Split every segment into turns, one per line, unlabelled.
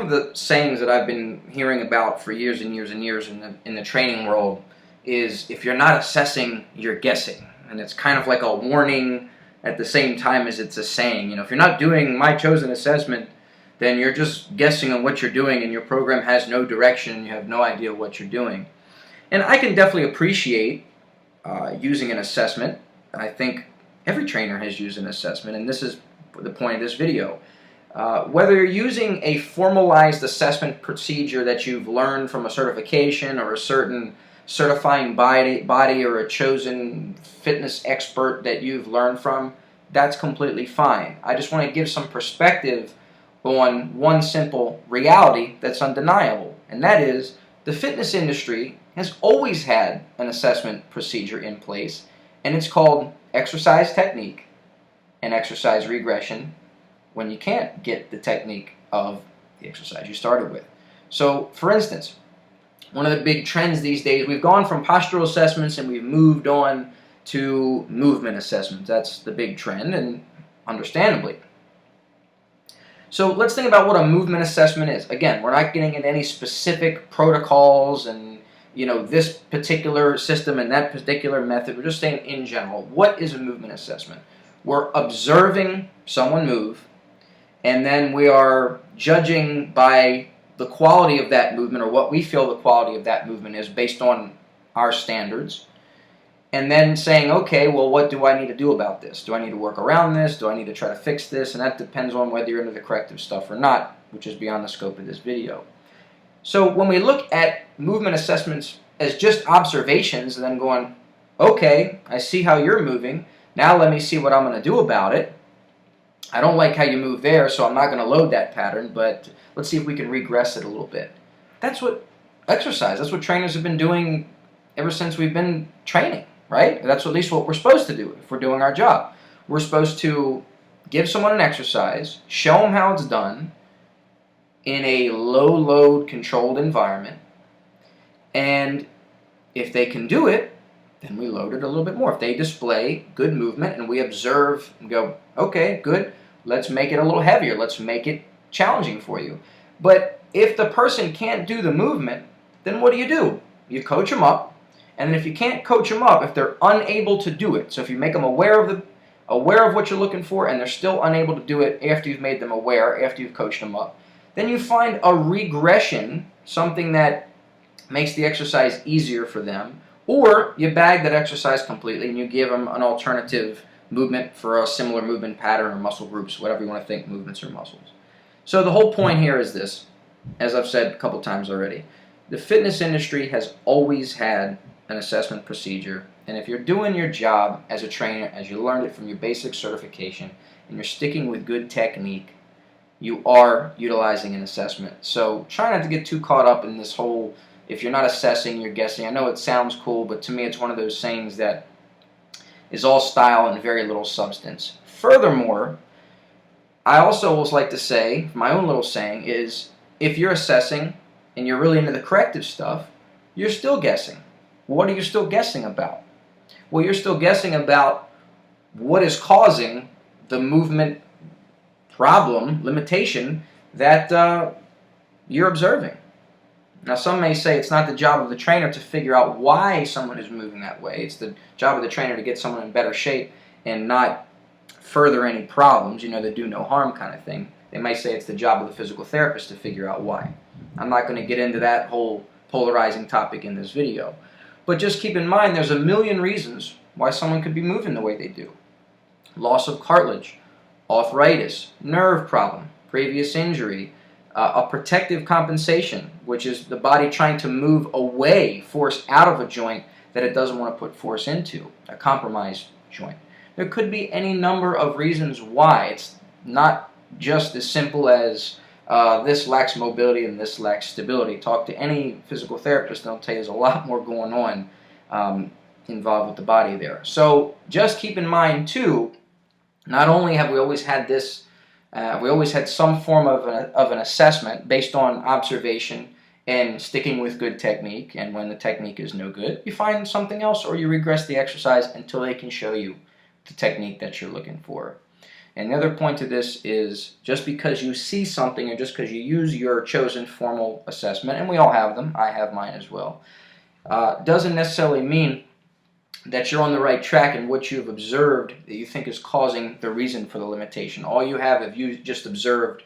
of the sayings that I've been hearing about for years and years and years in the training world is, if you're not assessing, you're guessing. And it's kind of like a warning at the same time as it's a saying. If you're not doing my chosen assessment, then you're just guessing on what you're doing, and your program has no direction and you have no idea what you're doing. And I can definitely appreciate using an assessment. I think every trainer has used an assessment, and this is the point of this video. Whether you're using a formalized assessment procedure that you've learned from a certification or a certain certifying body or a chosen fitness expert that you've learned from, that's completely fine. I just want to give some perspective on one simple reality that's undeniable, and that is the fitness industry has always had an assessment procedure in place, and it's called exercise technique and exercise regression when you can't get the technique of the exercise you started with. So, for instance, one of the big trends these days, we've gone from postural assessments and we've moved on to movement assessments. That's the big trend, and understandably. So let's think about what a movement assessment is. Again, we're not getting into any specific protocols and this particular system and that particular method. We're just saying in general, what is a movement assessment? We're observing someone move, and then we are judging by the quality of that movement, or what we feel the quality of that movement is based on our standards, and then saying, okay, well, what do I need to do about this? Do I need to work around this? Do I need to try to fix this? And that depends on whether you're into the corrective stuff or not, which is beyond the scope of this video. So when we look at movement assessments as just observations and then going, okay, I see how you're moving, now let me see what I'm going to do about it. I don't like how you move there, so I'm not going to load that pattern, but let's see if we can regress it a little bit. That's what exercise, that's what trainers have been doing ever since we've been training, right? That's at least what we're supposed to do if we're doing our job. We're supposed to give someone an exercise, show them how it's done in a low-load controlled environment, and if they can do it, then we load it a little bit more. If they display good movement and we observe and go, okay, good, let's make it a little heavier. Let's make it challenging for you. But if the person can't do the movement, then what do? You coach them up, and then if you can't coach them up, if they're unable to do it, so if you make them aware of what you're looking for and they're still unable to do it after you've made them aware, after you've coached them up, then you find a regression, something that makes the exercise easier for them, or you bag that exercise completely and you give them an alternative movement for a similar movement pattern or muscle groups, whatever you want to think, movements or muscles. So the whole point here is this, as I've said a couple times already, the fitness industry has always had an assessment procedure, and if you're doing your job as a trainer, as you learned it from your basic certification, and you're sticking with good technique, you are utilizing an assessment. So try not to get too caught up in this whole, if you're not assessing, you're guessing. I know it sounds cool, but to me it's one of those sayings that is all style and very little substance. Furthermore, I also always like to say, my own little saying is, if you're assessing and you're really into the corrective stuff, you're still guessing. What are you still guessing about? Well, you're still guessing about what is causing the movement problem, limitation, that you're observing. Now, some may say it's not the job of the trainer to figure out why someone is moving that way. It's the job of the trainer to get someone in better shape and not further any problems, that do no harm kind of thing. They might say it's the job of the physical therapist to figure out why. I'm not going to get into that whole polarizing topic in this video. But just keep in mind there's a million reasons why someone could be moving the way they do. Loss of cartilage, arthritis, nerve problem, previous injury, a protective compensation, which is the body trying to move away, force out of a joint that it doesn't want to put force into, a compromised joint. There could be any number of reasons why. It's not just as simple as this lacks mobility and this lacks stability. Talk to any physical therapist and they'll tell you there's a lot more going on involved with the body there. So just keep in mind too, not only have we always had this, we always had some form of an assessment based on observation and sticking with good technique, and when the technique is no good, you find something else or you regress the exercise until they can show you the technique that you're looking for. And the other point to this is just because you see something or just because you use your chosen formal assessment, and we all have them, I have mine as well, doesn't necessarily mean that you're on the right track and what you've observed that you think is causing the reason for the limitation. All you have if you just observed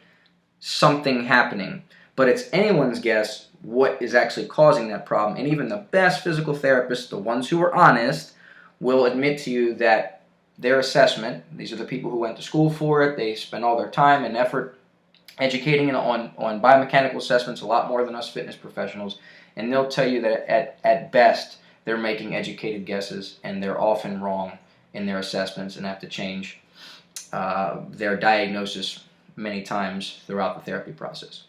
something happening. But it's anyone's guess what is actually causing that problem. And even the best physical therapists, the ones who are honest, will admit to you that their assessment, these are the people who went to school for it, they spend all their time and effort educating on biomechanical assessments a lot more than us fitness professionals, and they'll tell you that at best they're making educated guesses, and they're often wrong in their assessments and have to change their diagnosis many times throughout the therapy process.